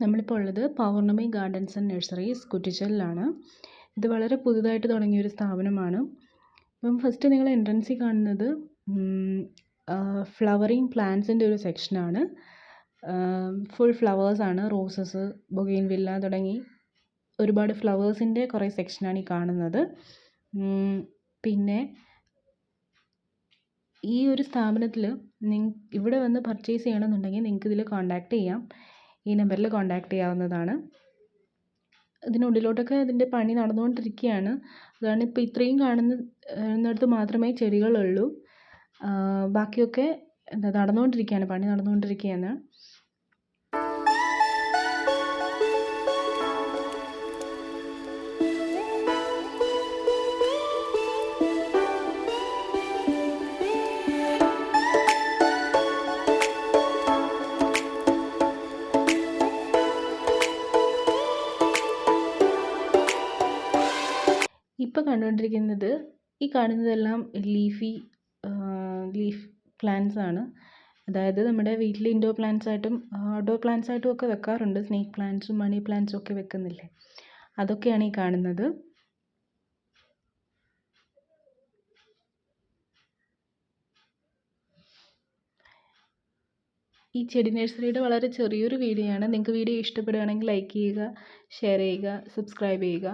നമ്മളിപ്പോൾ ഉള്ളത് പൗർണമി gardens and nurseries കുറ്റിച്ചലിലാണ്. ഇത് വളരെ പുതുതായിട്ട് തുടങ്ങിയൊരു സ്ഥാപനമാണ്. അപ്പം ഫസ്റ്റ് നിങ്ങൾ എൻട്രൻസിൽ കാണുന്നത് ഫ്ലവറിങ് പ്ലാന്റ്സിൻ്റെ ഒരു സെക്ഷനാണ്. ഫുൾ ഫ്ലവേഴ്സാണ്. റോസസ്, ബൊഗെയിൻവില്ല തുടങ്ങി ഒരുപാട് ഫ്ലവേഴ്സിൻ്റെ കുറേ സെക്ഷനാണ് ഈ കാണുന്നത്. പിന്നെ ഈ ഒരു സ്ഥാപനത്തിൽ ഇവിടെ വന്ന് പർച്ചേസ് ചെയ്യണമെന്നുണ്ടെങ്കിൽ നിങ്ങൾക്ക് ഇതിൽ കോൺടാക്റ്റ് ചെയ്യാം. ഈ നമ്പറിൽ കോൺടാക്റ്റ് ചെയ്യാവുന്നതാണ്. ഇതിനുള്ളിലോട്ടൊക്കെ അതിൻ്റെ പണി നടന്നുകൊണ്ടിരിക്കുകയാണ്. അതാണ് ഇപ്പോൾ ഇത്രയും കാണുന്നിടത്ത് മാത്രമേ ചെടികളുള്ളൂ. ബാക്കിയൊക്കെ നടന്നുകൊണ്ടിരിക്കുകയാണ്, പണി നടന്നുകൊണ്ടിരിക്കുകയാണ്. ഇപ്പോൾ കണ്ടുകൊണ്ടിരിക്കുന്നത് ഈ കാണുന്നതെല്ലാം ലീഫ് പ്ലാന്റ്സ് ആണ്. അതായത് നമ്മുടെ വീട്ടിൽ ഇൻഡോർ പ്ലാന്റ്സ് ആയിട്ടും ഔട്ട്ഡോർ പ്ലാന്റ്സ് ആയിട്ടും ഒക്കെ വെക്കാറുണ്ട്. സ്നേക്ക് പ്ലാന്റ്സും മണി പ്ലാന്റ്സും ഒക്കെ വെക്കുന്നില്ലേ, അതൊക്കെയാണ് ഈ കാണുന്നത്. ഈ ചെടി നഴ്സറിയുടെ വളരെ ചെറിയൊരു വീഡിയോ ആണ്. നിങ്ങൾക്ക് വീഡിയോ ഇഷ്ടപ്പെടുകയാണെങ്കിൽ ലൈക്ക് ചെയ്യുക, ഷെയർ ചെയ്യുക, സബ്സ്ക്രൈബ് ചെയ്യുക.